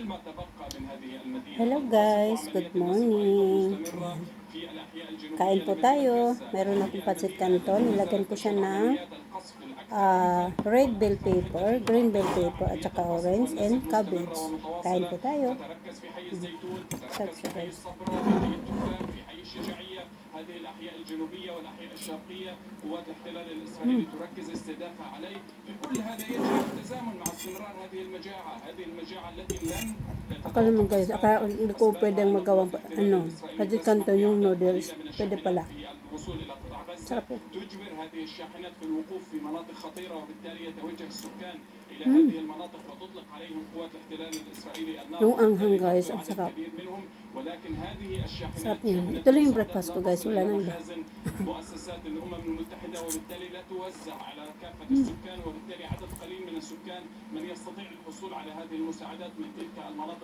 ما تبقى من هذه المدينة. Hello guys, good morning. Kain po tayo. Meron akong pancit canton. Nilagyan ko siya ng red bell pepper, green bell pepper, at saka orange and cabbage. Kain po tayo. Sarap siya guys. هذه الأحياء الجنوبية والأحياء الشرقية قوات الاحتلال الإسرائيلي تركز استهدافها عليه. بكل هذا يجري التزامن مع استمرار هذه المجاعة التي لن Akala mo guys, hindi ko pwedeng magawa pancit canton yung noodles. Pwede pala. Sarap po. تجبر هذه الشاحنات في الوقوف في مناطق خطيرة، وبالتالي يتوجه السكان إلى هذه المناطق وتطلق عليهم قوات الاحتلال الإسرائيلي النار. Yung anghang guys, ang sarap. ولكن هذه الشاحنات sarap yun. Ito lang yung breakfast ko guys, wala nang iba. مؤسسات الأمم المتحدة، وبالتالي لا توزع على كافة السكان، وبالتالي عدد قليل من السكان من يستطيع الحصول على هذه المساعدات من تلك المناطق.